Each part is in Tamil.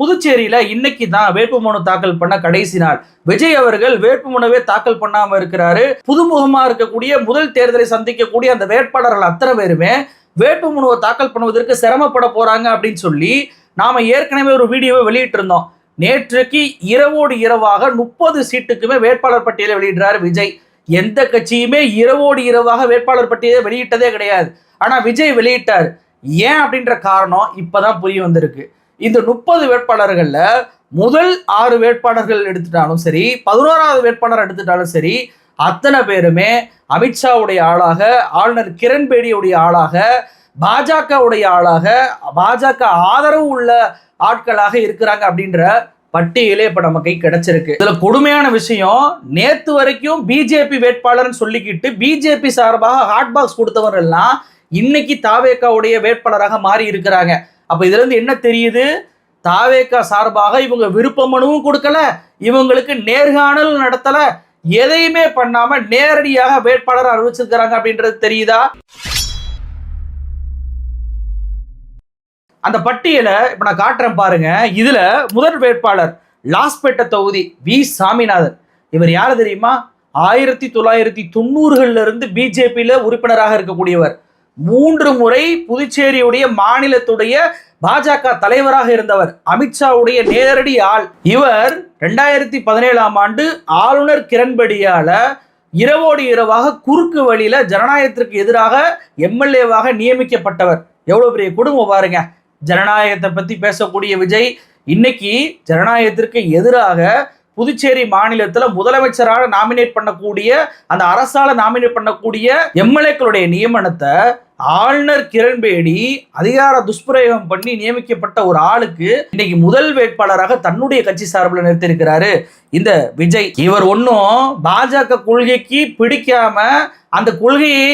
புதுச்சேரியில இன்னைக்கு தான் வேட்புமனு தாக்கல் பண்ண கடைசி நாள். விஜய் அவர்கள் வேட்புமனுவே தாக்கல் பண்ணாம இருக்கிறாரு. புதுமுகமா இருக்கக்கூடிய முதல் தேர்தலை சந்திக்கக்கூடிய அந்த வேட்பாளர்கள் அத்தனை பேருமே வேட்புமனுவை தாக்கல் பண்ணுவதற்கு சிரமப்பட போறாங்க அப்படின்னு சொல்லி நாம ஏற்கனவே ஒரு வீடியோவை வெளியிட்டு இருந்தோம். நேற்றைக்கு இரவோடு இரவாக 30 சீட்டுக்குமே வேட்பாளர் பட்டியலை வெளியிடுறாரு விஜய். எந்த கட்சியுமே இரவோடு இரவாக வேட்பாளர் பட்டியலை வெளியிட்டதே கிடையாது. ஆனா விஜய் வெளியிட்டார். ஏன் அப்படின்ற காரணம் இப்பதான் புரிய வந்திருக்கு. இந்த 30 வேட்பாளர்கள்ல முதல் 6 வேட்பாளர்கள் எடுத்துட்டாலும் சரி, 11வது வேட்பாளர் எடுத்துட்டாலும் சரி, அத்தனை பேருமே அமித்ஷாவுடைய ஆளாக, ஆளுநர் கிரண்பேடியுடைய ஆளாக, பாஜகவுடைய ஆளாக, பாஜக ஆதரவு உள்ள ஆட்களாக இருக்கிறாங்க அப்படின்ற பட்டியலே இப்ப நம்ம கை கிடைச்சிருக்கு. இதுல கொடுமையான விஷயம், நேத்து வரைக்கும் பிஜேபி வேட்பாளர்னு சொல்லிக்கிட்டு பிஜேபி சார்பாக ஹாட் பாக்ஸ் கொடுத்தவர்கள் எல்லாம் இன்னைக்கு தாவேகாவுடைய வேட்பாளராக மாறி இருக்கிறாங்க. அப்ப இதுல இருந்து என்ன தெரியுது? தாவேகா சார்பாக இவங்க விருப்ப மனுவும் கொடுக்கல, இவங்களுக்கு நேர்காணல் நடத்தல, எதையுமே பண்ணாம நேரடியாக வேட்பாளர் அறிவிச்சிருக்கிறாங்க அப்படின்றது தெரியுதா? அந்த பட்டியலை இப்ப நான் காட்டுறேன் பாருங்க. இதுல முதல் வேட்பாளர் லாஸ்பேட்டை தொகுதி வி சாமிநாதன். இவர் யாரு தெரியுமா? 1990கள்ல இருந்து பிஜேபியில உறுப்பினராக இருக்கக்கூடியவர். 3 முறை புதுச்சேரியுடைய மாநிலத்துடைய பாஜக தலைவராக இருந்தவர். அமித்ஷாவுடைய நேரடி ஆள். இவர் 2017ஆம் ஆண்டு ஆளுநர் கிரண்பேடியால இரவோடு இரவாக குறுக்கு வழியில ஜனநாயகத்திற்கு எதிராக எம்எல்ஏவாக நியமிக்கப்பட்டவர். எவ்வளவு பெரிய குடும்பம் பாருங்க. ஜனநாயகத்தை பத்தி பேசக்கூடிய விஜய் இன்னைக்கு ஜனநாயகத்திற்கு எதிராக புதுச்சேரி மாநிலத்துல முதலமைச்சராக நாமினேட் பண்ணக்கூடிய, அந்த அரசால நாமினேட் பண்ணக்கூடிய எம்எல்ஏக்களுடைய நியமனத்தை ஆளுநர் கிரண்பேடி அதிகார துஷ்பிரயோகம் பண்ணி நியமிக்கப்பட்ட ஒரு ஆளுக்கு இன்னைக்கு முதல் வேட்பாளராக தன்னுடைய கட்சி சார்பில் நிறுத்தியிருக்கிறாரு இந்த விஜய். இவர் ஒன்னும் பாஜக கொள்கைக்கு பிடிக்காம அந்த கொள்கையை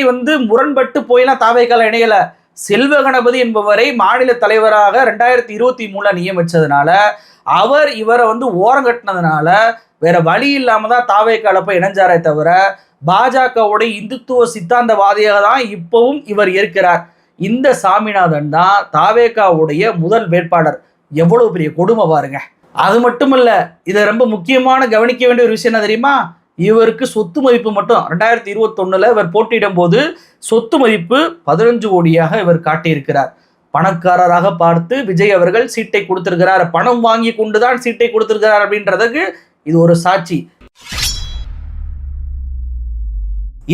முரண்பட்டு போயெல்லாம் தாவேகால இணையல. செல்வ கணபதி என்பவரை மாநில தலைவராக 2023 நியமிச்சதுனால, அவர் இவரை ஓரங்கட்டினதுனால வேற வழி இல்லாம தான் தாவேகால போய் இணைஞ்சாரே தவிர பாஜகவுடைய இந்துத்துவ சித்தாந்தவாதியாக தான் இப்பவும் இவர் இருக்கிறார். இந்த சாமிநாதன் தான் தாவேகாவுடைய முதல் வேட்பாளர். எவ்வளவு பெரிய கொடுமை பாருங்க. அது மட்டுமல்ல, இதை ரொம்ப முக்கியமான கவனிக்க வேண்டிய ஒரு விஷயம் என்ன தெரியுமா? இவருக்கு சொத்து மதிப்பு மட்டும் 2021 இவர் போட்டியிடும் போது சொத்து மதிப்பு 15 கோடியாக இவர் காட்டியிருக்கிறார். பணக்காரராக பார்த்து விஜய் அவர்கள் சீட்டை கொடுத்திருக்கிறார். பணம் வாங்கி கொண்டுதான் சீட்டை கொடுத்திருக்கிறார் அப்படின்றதுக்கு இது ஒரு சாட்சி.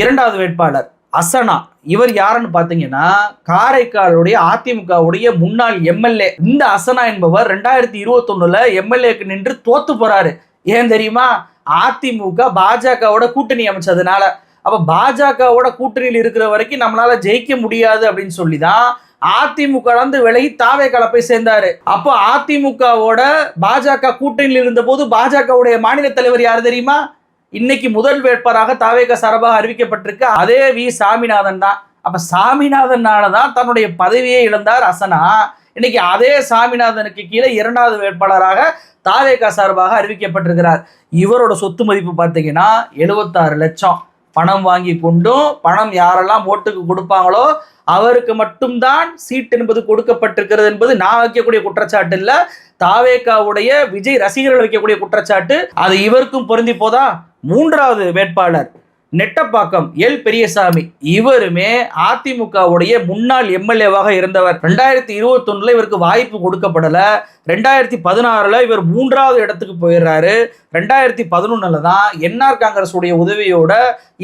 இரண்டாவது வேட்பாளர் அசனா. இவர் யாருன்னு பாத்தீங்கன்னா காரைக்காலுடைய அதிமுகவுடைய முன்னாள் எம்எல்ஏ. இந்த அசனா என்பவர் 2021 எம்எல்ஏக்கு நின்று தோத்து போறாரு. ஏன் தெரியுமா? அதிமுக பாஜகவோட கூட்டணி அமைச்சதுனால. அப்ப பாஜகவோட கூட்டணியில் இருக்கிற வரைக்கும் நம்மளால ஜெயிக்க முடியாது அப்படின்னு சொல்லிதான் அதிமுக விலகி தாவேகால போய் சேர்ந்தாரு. அப்போ அதிமுகவோட பாஜக கூட்டணியில் இருந்த போது பாஜகவுடைய மாநில தலைவர் யாரு தெரியுமா? இன்னைக்கு முதல் வேட்பாளராக தாவேகா சார்பாக அறிவிக்கப்பட்டிருக்கு அதே வி சாமிநாதன் தான். அப்ப சாமிநாதனால தான் தன்னுடைய பதவியை இழந்தார் அசனா. இன்னைக்கு அதே சாமிநாதனுக்கு கீழே 2வது வேட்பாளராக தாவேகா சார்பாக அறிவிக்கப்பட்டிருக்கிறார். இவரோட சொத்து மதிப்பு பார்த்தீங்கன்னா 76 லட்சம். பணம் வாங்கி கொண்டும் பணம் யாரெல்லாம் ஓட்டுக்கு கொடுப்பாங்களோ அவருக்கு மட்டும்தான் சீட் என்பது கொடுக்கப்பட்டிருக்கிறது என்பது நான் வைக்கக்கூடிய குற்றச்சாட்டு இல்ல, தாவேகாவுடைய விஜய் ரசிகர்கள் வைக்கக்கூடிய குற்றச்சாட்டு. அது இவருக்கும் பொருந்தி போதா? 3வது வேட்பாளர் நெட்டப்பாக்கம் எல் பெரியசாமி. இவருமே அதிமுகவுடைய முன்னாள் எம்எல்ஏவாக இருந்தவர். 2021 இவருக்கு வாய்ப்பு கொடுக்கப்படல. 2016 இவர் 3வது இடத்துக்கு போயிடுறாரு. 2011 தான் என்ஆர் காங்கிரஸ் உடைய உதவியோட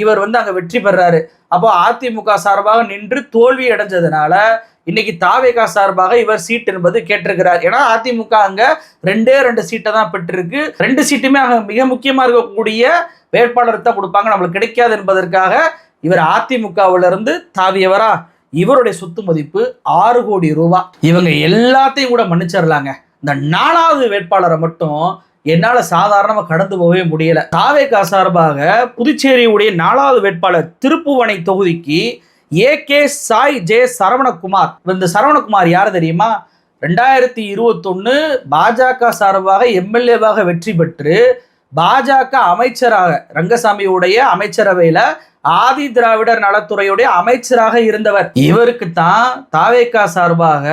இவர் அங்க வெற்றி பெறாரு. அப்போ அதிமுக சார்பாக நின்று தோல்வி அடைஞ்சதுனால இன்னைக்கு தாவேகா சார்பாக இவர் சீட் என்பது கேட்டிருக்கிறார். ஏன்னா அதிமுக அங்க 2 சீட்டை தான் பெற்றிருக்கு. 2 சீட்டுமே அங்க மிக முக்கியமா இருக்கக்கூடிய வேட்பாளர் தான் கொடுப்பாங்க, நம்மளுக்கு கிடைக்காது என்பதற்காக இவர் அதிமுகவில இருந்து தாவியவரா. இவருடைய சொத்து மதிப்பு 6 கோடி ரூபாய். இவங்க எல்லாத்தையும் கூட மன்னிச்சிடலாங்க. இந்த 4வது வேட்பாளரை மட்டும் என்னால சாதாரணமா கடந்து போகவே முடியல. தாவேகா சார்பாக புதுச்சேரியுடைய 4வது வேட்பாளர் திருப்புவனை தொகுதிக்கு AK சாய் ஜே சரவணகுமார். இந்த சரவணகுமார் யாரு தெரியுமா? 2021 பாஜக சார்பாக எம்எல்ஏவாக வெற்றி பெற்று பாஜக அமைச்சராக ரங்கசாமியுடைய அமைச்சரவையில ஆதி திராவிடர் நலத்துறையுடைய அமைச்சராக இருந்தவர். இவருக்கு தான் தாவேகா சார்பாக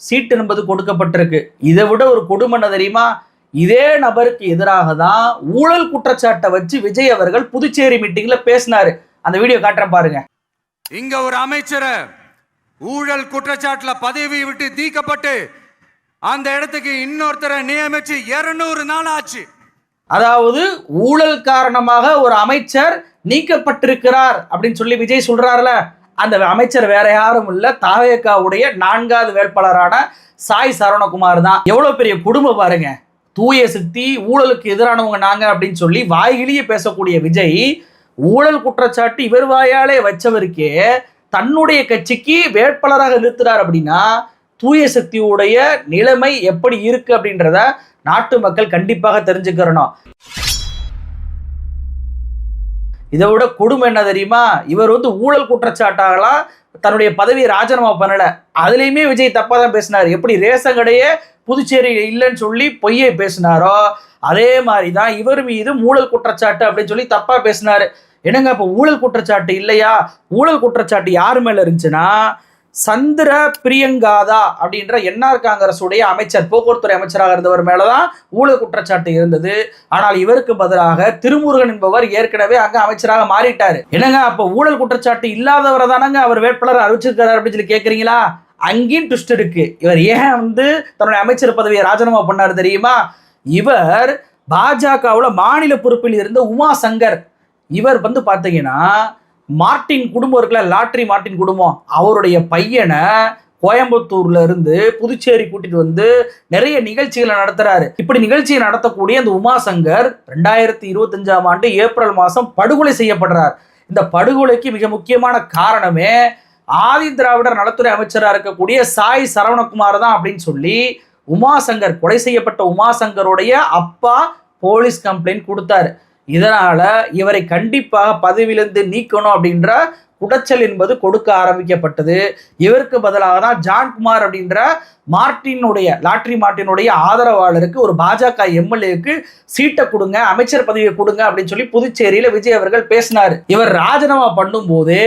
சீட்டு என்பது கொடுக்கப்பட்டிருக்கு. இதை விட ஒரு கொடுமை என்ன தெரியுமா? இதே நபருக்கு எதிராக தான் ஊழல் குற்றச்சாட்டை வச்சு விஜய் அவர்கள் புதுச்சேரி மீட்டிங்ல பேசினாரு. அந்த வீடியோ காட்டுறேன் பாருங்க. இங்க ஒரு அமைச்சர் ஊழல் குற்றச்சாட்டுல பதவி விட்டு நீக்கப்பட்டு அந்த இடத்துக்கு இன்னொருத்தரை நியமிச்சு 200 நாள் ஆச்சு. அதாவது ஊழல் காரணமாக ஒரு அமைச்சர் நீக்கப்பட்டிருக்கிறார் அப்படின்னு சொல்லி விஜய் சொல்றாருல, அந்த அமைச்சர் வேற யாரும் இல்ல, தாவேகாவுடைய 4வது வேட்பாளரான சாய் சரவணகுமார் தான். எவ்வளவு பெரிய குடும்பம் பாருங்க. தூய சக்தி, ஊழலுக்கு எதிரானவங்க நாங்க அப்படின்னு சொல்லி வாய்கிலேயே பேசக்கூடிய விஜய் ஊழல் குற்றச்சாட்டு இவர் வாயாலே வச்சவருக்கே தன்னுடைய கட்சிக்கு வேட்பாளராக நிறுத்துறார். அப்படின்னா தூய சக்தியுடைய நிலைமை எப்படி இருக்கு அப்படின்றத நாட்டு மக்கள் கண்டிப்பாக தெரிஞ்சுக்கிறணும். இதை விட கொடுமை என்ன தெரியுமா? இவர் ஊழல் குற்றச்சாட்டாகலாம் தன்னுடைய பதவியை ராஜினாமா பண்ணல. அதுலயுமே விஜய் தப்பா தான் பேசினார். எப்படி ரேஷன் கடையே புதுச்சேரி இல்லைன்னு சொல்லி பொய்யை பேசினாரோ அதே மாதிரிதான் இவர் மீது ஊழல் குற்றச்சாட்டு அப்படின்னு சொல்லி தப்பா பேசினாரு. என்னங்க இப்ப ஊழல் குற்றச்சாட்டு இல்லையா? ஊழல் குற்றச்சாட்டு யாரு மேல இருந்துச்சுன்னா சந்திர பிரியங்காதா அப்படின்ற என்ஆர் காங்கிரஸ் உடைய அமைச்சர், போக்குவரத்துறை அமைச்சராக இருந்தவர் மேலதான் ஊழல் குற்றச்சாட்டு இருந்தது. ஆனால் இவருக்கு பதிலாக திருமுருகன் என்பவர் ஏற்கனவே அங்க அமைச்சராக மாறிட்டாரு. என்னங்க அப்ப ஊழல் குற்றச்சாட்டு இல்லாதவரை தானங்க அவர் வேட்பாளர் அறிவிச்சிருக்காரு அப்படின்னு சொல்லி கேட்கறீங்களா? அங்கேயும் ட்விஸ்ட் இருக்கு. இவர் ஏன் தன்னுடைய அமைச்சர் பதவியை ராஜினாமா பண்ணாரு தெரியுமா? இவர் பாஜகவுல மாநில பொறுப்பில் இருந்த உமா சங்கர், இவர் பாத்தீங்கன்னா மார்டின் குடும்பம் இருக்குல்ல, லாட்ரி மார்டின் குடும்பம், அவருடைய பையனை கோயம்புத்தூர்ல இருந்து புதுச்சேரி கூட்டிட்டு நிறைய நிகழ்ச்சிகளை நடத்துறாரு. இப்படி நிகழ்ச்சியை நடத்தக்கூடிய அந்த உமா சங்கர் 2025ஆம் ஆண்டு ஏப்ரல் மாதம் படுகொலை செய்யப்படுறார். இந்த படுகொலைக்கு மிக முக்கியமான காரணமே ஆதி திராவிடர் நலத்துறை அமைச்சராக இருக்கக்கூடிய சாய் சரவணகுமார் தான் அப்படின்னு சொல்லி உமாசங்கர், கொலை செய்யப்பட்ட உமாசங்கருடைய அப்பா போலீஸ் கம்ப்ளைண்ட் கொடுத்தாரு. இதனால இவரை கண்டிப்பாக பதவியிலிருந்து நீக்கணும் அப்படின்ற குடைச்சல் என்பது கொடுக்க ஆரம்பிக்கப்பட்டது. இவருக்கு பதிலாக தான் ஜான்குமார் அப்படின்ற லாட்ரி மார்ட்டினுடைய ஆதரவாளருக்கு, ஒரு பாஜக எம்எல்ஏக்கு சீட்டை கொடுங்க, அமைச்சர் பதவியை கொடுங்க அப்படின்னு சொல்லி புதுச்சேரியில விஜய் அவர்கள் பேசினார். இவர் ராஜினாமா பண்ணும் போது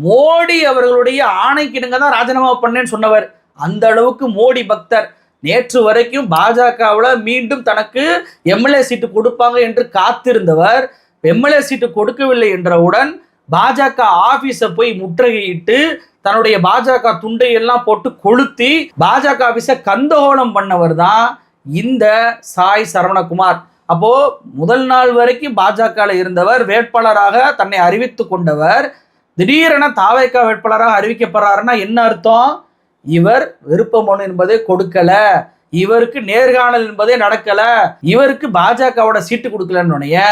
மோடி அவர்களுடைய ஆணைக்கிடுங்க தான் ராஜினாமா பண்ணேன்னு சொன்னவர். அந்த அளவுக்கு மோடி பக்தர். நேற்று வரைக்கும் பாஜகவில் மீண்டும் தனக்கு எம்எல்ஏ சீட்டு கொடுப்பாங்க என்று காத்திருந்தவர் எம்எல்ஏ சீட்டு கொடுக்கவில்லை என்றவுடன் பாஜக ஆபீஸை போய் முற்றுகையிட்டு தன்னுடைய பாஜக துண்டை எல்லாம் போட்டு கொளுத்தி பாஜக ஆபீஸை கந்தகோலம் பண்ணவர் தான் இந்த சாய் சரவணகுமார். அப்போ முதல் நாள் வரைக்கும் பாஜக இருந்தவர், வேட்பாளராக தன்னை அறிவித்து கொண்டவர், திடீரென தாவேகா வேட்பாளராக அறிவிக்கப்படுறாருன்னா என்ன அர்த்தம்? இவர் விருப்ப மனு என்பதே கொடுக்கல, இவருக்கு நேர்காணல் என்பதே நடக்கல, இவருக்கு பாஜகவோட சீட்டு கொடுக்கலன்னு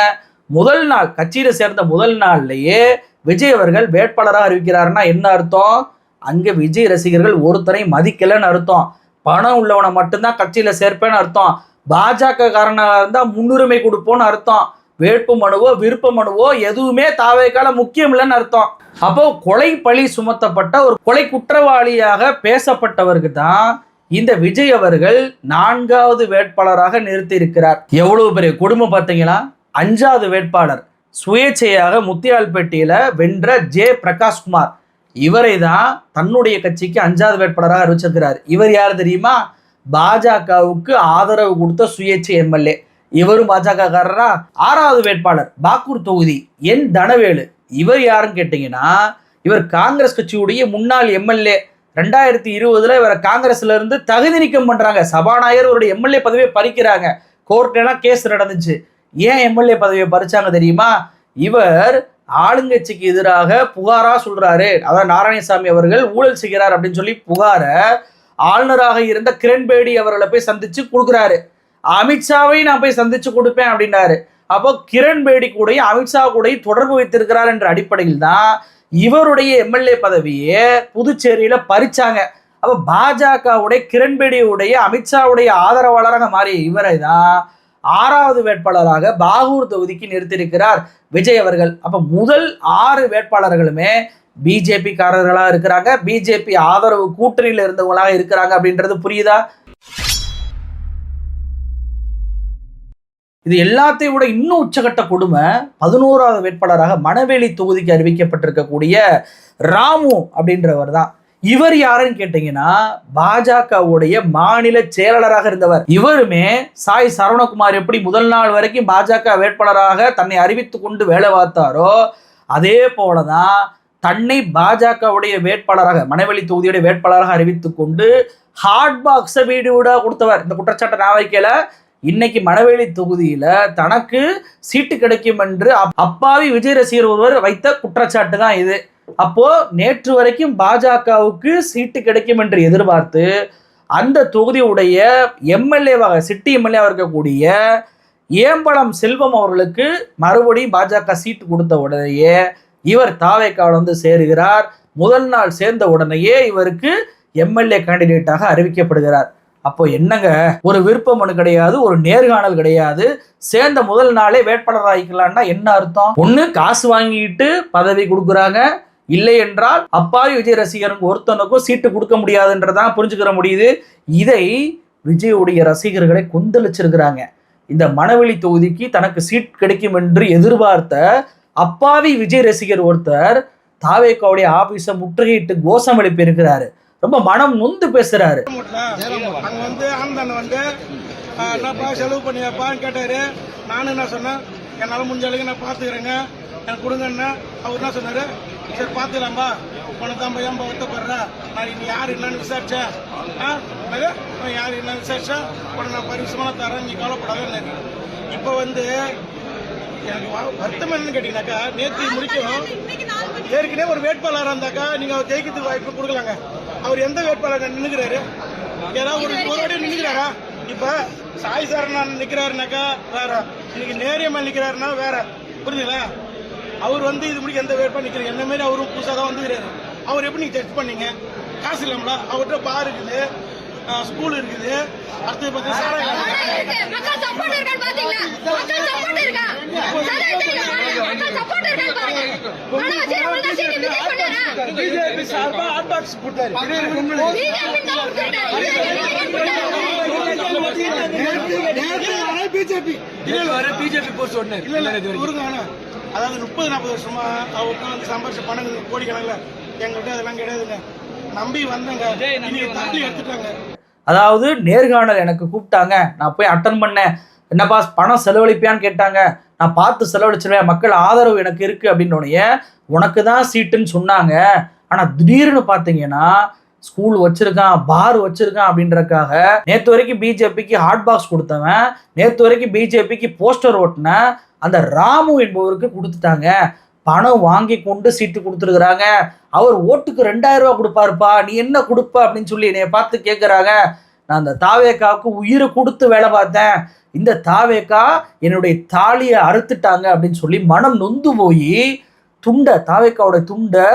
முதல் நாள் கட்சியில சேர்ந்த முதல் நாள்லயே விஜய் அவர்கள் வேட்பாளராக அறிவிக்கிறாருன்னா என்ன அர்த்தம்? அங்க விஜய் ரசிகர்கள் ஒருத்தரை மதிக்கலன்னு அர்த்தம். பணம் உள்ளவனை மட்டும்தான் கட்சியில சேர்ப்பேன்னு அர்த்தம். பாஜக காரணமாக இருந்தா முன்னுரிமை கொடுப்போம்னு அர்த்தம். வேட்பு மனுவோ விருப்ப மனுவோ எதுவுமே தாவேக்கால முக்கியம் இல்லைன்னு அர்த்தம். அப்போ கொலை பழி சுமத்தப்பட்ட ஒரு கொலை குற்றவாளியாக பேசப்பட்டவருக்கு தான் இந்த விஜய் அவர்கள் 4வது வேட்பாளராக நிறுத்தி இருக்கிறார். எவ்வளவு பெரிய குடும்பம் பார்த்தீங்களா? 5வது வேட்பாளர் சுயேட்சையாக முத்தியால்பேட்டையில வென்ற ஜே பிரகாஷ்குமார், இவரை தான் தன்னுடைய கட்சிக்கு 5வது வேட்பாளராக அறிவிச்சிருக்கிறார். இவர் யார் தெரியுமா? பாஜகவுக்கு ஆதரவு கொடுத்த சுயேட்சை எம்எல்ஏ. இவரும் பாஜக காரரா. 6வது வேட்பாளர் பாக்கூர் தொகுதி என் தனவேலு, இவர் யாருன்னு கேட்டீங்கன்னா இவர் காங்கிரஸ் கட்சியுடைய முன்னாள் எம்எல்ஏ. 2020 இவரை காங்கிரஸ்ல இருந்து தகுதி நீக்கம் பண்றாங்க. சபாநாயகர் அவருடைய எம்எல்ஏ பதவியை பறிக்கிறாங்க. கோர்ட்லாம் கேஸ் நடந்துச்சு. ஏன் எம்எல்ஏ பதவியை பறிச்சாங்க தெரியுமா? இவர் ஆளுங்கட்சிக்கு எதிராக புகாரா சொல்றாரு. அதாவது நாராயணசாமி அவர்கள் ஊழல் செய்கிறார் அப்படின்னு சொல்லி புகார ஆளுநராக இருந்த கிரண்பேடி அவர்களை போய் சந்திச்சு கொடுக்குறாரு. அமித்ஷாவை நான் போய் சந்திச்சு கொடுப்பேன் அப்படின்னாரு. அப்போ கிரண்பேடி கூட அமித்ஷா கூட தொடர்பு வைத்திருக்கிறார் என்ற அடிப்படையில் தான் இவருடைய எம்எல்ஏ பதவியை புதுச்சேரியில பறிச்சாங்க. அப்போ பாஜகவுடைய கிரண்பேடியுடைய அமித்ஷாவுடைய ஆதரவாளராக மாறிய இவரை தான் 6வது வேட்பாளராக பாகூர் தொகுதிக்கு நிறுத்தியிருக்கிறார் விஜய் அவர்கள். அப்ப முதல் 6 வேட்பாளர்களுமே பிஜேபி காரர்களா இருக்கிறாங்க, பிஜேபி ஆதரவு கூட்டணியில் இருந்தவங்களாக இருக்கிறாங்க அப்படின்றது புரியுதா? இது எல்லாத்தையும் விட இன்னும் உச்சகட்ட கொடுமை 11வது வேட்பாளராக மணவேலி தொகுதிக்கு அறிவிக்கப்பட்டிருக்கக்கூடிய ராமு அப்படின்றவர் தான். இவர் யாருன்னு கேட்டீங்கன்னா பாஜகவுடைய மாநில செயலாளராக இருந்தவர். இவருமே சாய் சரவணகுமார் எப்படி முதல் நாள் வரைக்கும் பாஜக வேட்பாளராக தன்னை அறிவித்து கொண்டு வேலை பார்த்தாரோ அதே போலதான் தன்னை பாஜகவுடைய வேட்பாளராக மணவெளி தொகுதியுடைய வேட்பாளராக அறிவித்து கொண்டு ஹாட் பாக்ஸை வீடு வீடா கொடுத்தவர். இந்த குற்றச்சாட்டை நான் வைக்கல. இன்னைக்கு மணவெளி தொகுதியில தனக்கு சீட்டு கிடைக்கும் என்று அப்பாவி விஜய் ரசிகர் ஒருவர் வைத்த குற்றச்சாட்டு தான் இது. அப்போ நேற்று வரைக்கும் பாஜகவுக்கு சீட்டு கிடைக்கும் என்று எதிர்பார்த்து அந்த தொகுதியுடைய எம்எல்ஏவாக சிட்டி எம்எல்ஏவாக இருக்கக்கூடிய ஏம்பலம் செல்வம் அவர்களுக்கு மறுபடியும் பாஜக சீட்டு கொடுத்த உடனேயே இவர் தாவேக்காவில் வந்து சேருகிறார். முதல் நாள் சேர்ந்த உடனேயே இவருக்கு எம்எல்ஏ கேண்டிடேட்டாக அறிவிக்கப்படுகிறார். அப்போ என்னங்க, ஒரு விருப்ப மனு கிடையாது, ஒரு நேர்காணல் கிடையாது, சேர்ந்த முதல் நாளே வேட்பாளர் ஆகிக்கலாம்னா என்ன அர்த்தம்? ஒண்ணு காசு வாங்கிட்டு பதவி கொடுக்குறாங்க, இல்லை என்றால் அப்பாவி விஜய் ரசிகருக்கு ஒருத்தனுக்கும் சீட்டு கொடுக்க முடியாதுன்றதான் புரிஞ்சுக்கிற முடியுது. இதை விஜயுடைய ரசிகர்களை கொந்தளிச்சிருக்கிறாங்க. இந்த மணவெளி தொகுதிக்கு தனக்கு சீட் கிடைக்கும் என்று எதிர்பார்த்த அப்பாவி விஜய் ரசிகர் ஒருத்தர் தாவேக்காவுடைய ஆபீஸை முற்றுகையிட்டு கோஷம் எழுப்பி இருக்கிறாரு. ரொம்ப மனம் நொந்து பேசுறாரு. அங்க வந்து ஆனந்தன் வந்து என்னப்பா செலவு பண்ணியாப்பான்னு கேட்டாரு. நானும் என்ன சொன்னேன், என்னால முடிஞ்ச அளவுக்கு நான் பாத்துக்கிறேங்க, எனக்கு கொடுங்கன்னா. அவர் என்ன சொன்னாரு, சரி பாத்துக்கலாம்பா, உனக்கு தான் ஏன்பா ஒத்தப்படுற, நான் இன்னும் யாரு என்னன்னு விசாரிச்சேன், யாரு என்னன்னு விசாரிச்சேன், உடனே நான் பரிசுமான தரேன், நீ கவலைப்படாத. இப்ப வந்து எனக்கு வருத்தம் என்னன்னு கேட்டீங்கன்னாக்கா, நேற்று முடிக்கும் ஏற்கனவே ஒரு வேட்பாளராக இருந்தாக்கா நீங்க அவர் ஜெயிக்கிறதுக்கு வாய்ப்பு கொடுக்கலாங்க. அவர் எந்த வேட்பாளர் நின்னுக்கிறாரு, ஏதாவது ஒரு வாட்டி நின்னுக்கிறாரா? இப்ப சாய் சரண் நிக்கிறாருனாக்கா வேற, இன்னைக்கு நேரியம்மா நிக்கிறாருன்னா வேற, புரிஞ்சுங்களா? அவர் வந்து இது முடிக்க எந்த வேட்பாளர் நிக்கிறாரு, என்ன மாதிரி அவரும் புதுசாக தான் வந்துக்கிறாரு. அவர் எப்படி நீங்க ஜட்ஜ் பண்ணீங்க? காசு இல்லாமலா? அவர்கிட்ட பார் இருக்குது, ஸ்கூல் இருக்குது, அடுத்தது பிஜேபி சார்பா ஹாட் பாக்ஸ் கொடுத்தாரு. பிஜேபி போஸ்ட் ஒண்ணு. அதாவது 30-40 வருஷமா அவருக்கு வந்து சம்பாரிச்ச பணம் கோடிக்கணக்கில், எங்கள்கிட்ட அதெல்லாம் கிடையாதுங்க. நம்பி வந்தங்க, தள்ளி எடுத்துட்டாங்க. அதாவது நேர்காணல் எனக்கு கூப்பிட்டாங்க, நான் போய் அட்டன் பண்ணேன், என்னப்பா பணம் செலவழிப்பியான்னு கேட்டாங்க, நான் பார்த்து செலவழிச்சிருவேன், மக்கள் ஆதரவு எனக்கு இருக்கு அப்படின்னோடனே உனக்கு தான் சீட்டுன்னு சொன்னாங்க. ஆனால் திடீர்னு பார்த்தீங்கன்னா ஸ்கூல் வச்சிருக்கான், பார் வச்சிருக்கான் அப்படின்றக்காக நேற்று வரைக்கும் பிஜேபிக்கு ஹாட் பாக்ஸ் கொடுத்தவன், நேற்று வரைக்கும் பிஜேபிக்கு போஸ்டர் ஓட்டின அந்த ராமு என்பவருக்கு கொடுத்துட்டாங்க. பணம் வாங்கி கொண்டு சீட்டு கொடுத்துருக்குறாங்க. அவர் ஓட்டுக்கு 2000 ரூபா கொடுப்பாருப்பா, நீ என்ன கொடுப்ப அப்படின்னு சொல்லி என்னை பார்த்து கேட்குறாங்க. நான் அந்த தாவேக்காவுக்கு உயிரை கொடுத்து வேலை பார்த்தேன், இந்த தாவேக்கா என்னுடைய தாலியை அறுத்துட்டாங்க அப்படின்னு சொல்லி மனம் நொந்து போய் துண்டை, தாவேக்காவோட துண்டை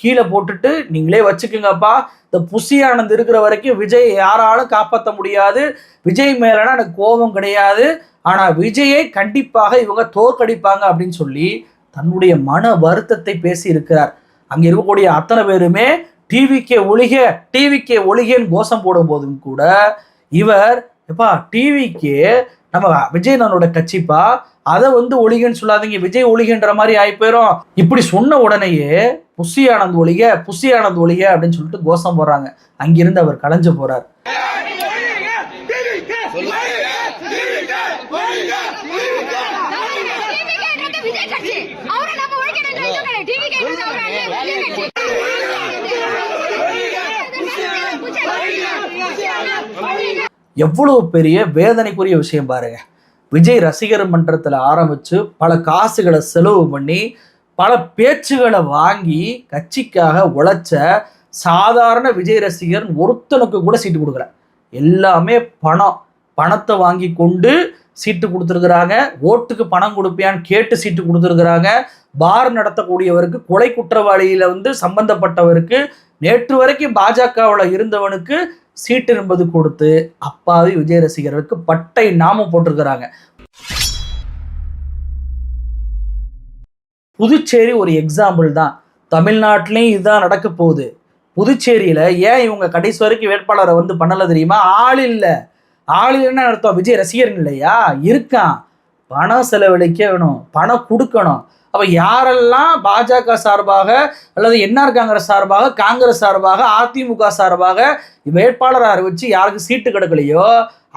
கீழே போட்டுட்டு நீங்களே வச்சுக்கோங்கப்பா, இந்த புசி ஆனந்த் இருக்கிற வரைக்கும் விஜய் யாராலும் காப்பாற்ற முடியாது, விஜய் மேலனா எனக்கு கோபம் கிடையாது, ஆனால் விஜயை கண்டிப்பாக இவங்க தோற்கடிப்பாங்க அப்படின்னு சொல்லி தன்னுடைய மன வருத்தத்தை பேசி இருக்கிறார். அங்கே இருக்கக்கூடிய அத்தனை பேருமே டிவிக்கே ஒழிகன்னு கோஷம் போடும் போதும் கூட இவர், எப்பா டிவிக்கே நம்ம விஜய் நம்மளோட கட்சிப்பா, அதை வந்து ஒழிகன்னு சொல்லாதீங்க, விஜய் ஒழிகன்ற மாதிரி ஆயிப்போயிரும். இப்படி சொன்ன உடனேயே புசி ஆனந்த் ஒழிக அப்படின்னு சொல்லிட்டு கோஷம் போடுறாங்க. அங்கிருந்து அவர் கலைஞ்சு போறார். எவ்வளவு பெரிய வேதனைக்குரிய விஷயம் பாருங்க. விஜய் ரசிகர் மன்றத்தில் ஆரம்பிச்சு பல காசுகளை செலவு பண்ணி பல பேச்சுகளை வாங்கி கட்சிக்காக உழைச்ச சாதாரண விஜய் ரசிகர் ஒருத்தனுக்கு கூட சீட்டு கொடுக்கல. எல்லாமே பணத்தை வாங்கி கொண்டு சீட்டு கொடுத்துருக்குறாங்க. ஓட்டுக்கு பணம் கொடுப்பியான்னு கேட்டு சீட்டு கொடுத்துருக்குறாங்க. பார் நடத்தக்கூடியவருக்கு, கொலை குற்றவாளியில வந்து சம்பந்தப்பட்டவருக்கு, நேற்று வரைக்கும் பாஜகவில் இருந்தவனுக்கு சீட்டு என்பது கொடுத்து அப்பாவி விஜய் ரசிகர்களுக்கு பட்டை நாமம் போட்டிருக்கிறாங்க. புதுச்சேரி ஒரு எக்ஸாம்பிள் தான். தமிழ்நாட்டிலையும் இதுதான் நடக்க போகுது. புதுச்சேரியில ஏன் இவங்க கடைசி வரைக்கும் வேட்பாளரை வந்து பண்ணல தெரியுமா? ஆள் இல்லைன்னு அர்த்தம். விஜய் ரசிகர் இல்லையா? இருக்கான், பணம் செலவழிக்க வேணும், பணம் கொடுக்கணும். அப்ப யாரெல்லாம் பாஜக சார்பாக அல்லது என்ஆர் காங்கிரஸ் சார்பாக, காங்கிரஸ் சார்பாக, அதிமுக சார்பாக வேட்பாளரை அறிவிச்சு யாருக்கு சீட்டு கிடைக்கலையோ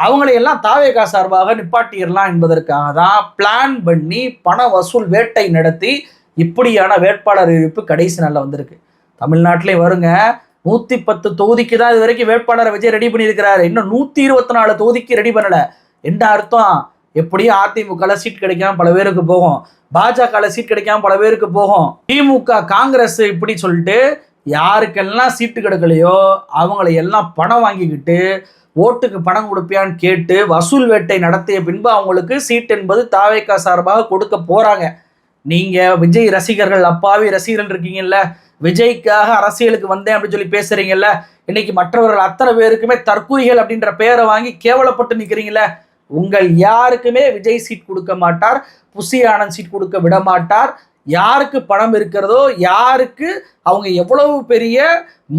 அவங்களையெல்லாம் தாவேகா சார்பாக நிப்பாட்டிடலாம் என்பதற்காக தான் பிளான் பண்ணி பண வசூல் வேட்டை நடத்தி இப்படியான வேட்பாளர் அறிவிப்பு கடைசி நாளில் வந்திருக்கு. தமிழ்நாட்டிலே வருங்க, 110 தொகுதிக்கு தான் இது வரைக்கும் வேட்பாளரை விஜய் ரெடி பண்ணியிருக்கிறாரு. இன்னும் 124 தொகுதிக்கு ரெடி பண்ணல. என்ன அர்த்தம்? எப்படியும் அதிமுக சீட் கிடைக்காம பல பேருக்கு போகும், பாஜக சீட் கிடைக்காம பல பேருக்கு போகும், திமுக காங்கிரஸ் இப்படி சொல்லிட்டு யாருக்கெல்லாம் சீட்டு கிடைக்கலையோ அவங்களை எல்லாம் பணம் வாங்கிக்கிட்டு ஓட்டுக்கு பணம் கொடுப்பியான்னு கேட்டு வசூல் வேட்டை நடத்திய பின்பு அவங்களுக்கு சீட் என்பது தாவேகா சார்பாக கொடுக்க போறாங்க. நீங்க விஜய் ரசிகர்கள், அப்பாவி ரசிகர்கள் இருக்கீங்கல்ல, விஜய்க்காக அரசியலுக்கு வந்தேன் அப்படின்னு சொல்லி பேசுறீங்கல்ல, இன்னைக்கு மற்றவர்கள் அத்தனை பேருக்குமே தற்கூரிகள் அப்படின்ற பெயரை வாங்கி கேவலப்பட்டு நிற்கிறீங்களே, உங்கள் யாருக்குமே விஜய் சீட் கொடுக்க மாட்டார், புசி ஆனந்த் சீட் கொடுக்க விட மாட்டார். யாருக்கு பணம் இருக்கிறதோ, யாருக்கு அவங்க எவ்வளவு பெரிய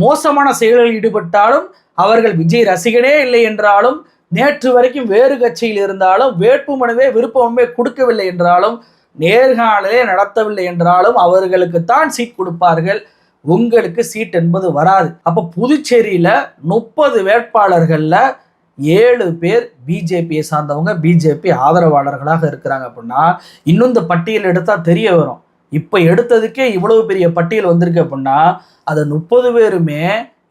மோசமான செயல்களில் ஈடுபட்டாலும், அவர்கள் விஜய் ரசிகனே இல்லை என்றாலும், நேற்று வரைக்கும் வேறு கட்சியில் இருந்தாலும், வேட்புமனுவே விருப்பமே கொடுக்கவில்லை என்றாலும், நேர்காணலே நடத்தவில்லை என்றாலும் அவர்களுக்கு தான் சீட் கொடுப்பார்கள். உங்களுக்கு சீட் என்பது வராது. அப்போ புதுச்சேரியில் 30 வேட்பாளர்கள்ல 7 பேர் பிஜேபியை சார்ந்தவங்க, பிஜேபி ஆதரவாளர்களாக இருக்கிறாங்க. அப்படின்னா இன்னும் இந்த பட்டியல் எடுத்தால் தெரிய வரும். இப்போ எடுத்ததுக்கே இவ்வளவு பெரிய பட்டியல் வந்திருக்கு அப்படின்னா அது 30 பேருமே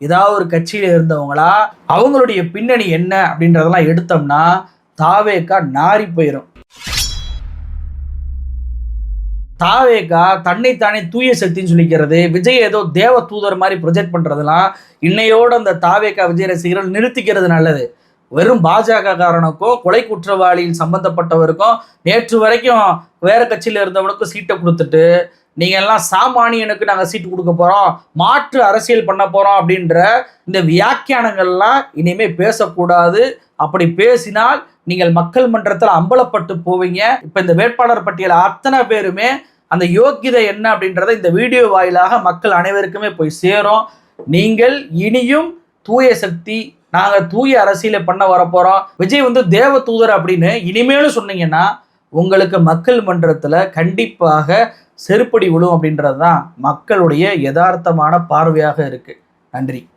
ஏதாவது ஒரு கட்சியில் இருந்தவங்களா, அவங்களுடைய பின்னணி என்ன அப்படின்றதெல்லாம் எடுத்தோம்னா தாவேகா நாரி போயிடும். தாவேகா தன்னைத்தானே தூய சக்தின்னு சொல்லிக்கிறது, விஜய் ஏதோ தேவ தூதர் மாதிரி ப்ரொஜெக்ட் பண்றதெல்லாம் இன்னையோட அந்த தாவேகா விஜய் ரசிகர்கள் நிறுத்திக்கிறது நல்லது. வெறும் பாஜக காரனுக்கோ கொலை குற்றவாளியில் சம்பந்தப்பட்டவருக்கும் நேற்று வரைக்கும் வேற கட்சியில் இருந்தவனுக்கும் சீட்டை கொடுத்துட்டு நீங்க எல்லாம் சாமானியனுக்கு நாங்கள் சீட்டு கொடுக்க போறோம், மாற்று அரசியல் பண்ண போறோம் அப்படின்ற இந்த வியாக்கியானங்கள்லாம் இனிமே பேசக்கூடாது. அப்படி பேசினால் நீங்கள் மக்கள் மன்றத்தில் அம்பலப்பட்டு போவீங்க. இப்போ இந்த வேட்பாளர் பட்டியல் அத்தனை பேருமே அந்த யோக்கியதை என்ன அப்படின்றத இந்த வீடியோ வாயிலாக மக்கள் அனைவருக்குமே போய் சேரும். நீங்கள் இனியும் தூய சக்தி, நாங்கள் தூய அரசியலை பண்ண வரப்போறோம், விஜய் தேவ தூதர் அப்படின்னு இனிமேலும் சொன்னீங்கன்னா உங்களுக்கு மக்கள் மன்றத்தில் கண்டிப்பாக செருப்படி விழும் அப்படின்றது தான் மக்களுடைய யதார்த்தமான பார்வையாக இருக்கு. நன்றி.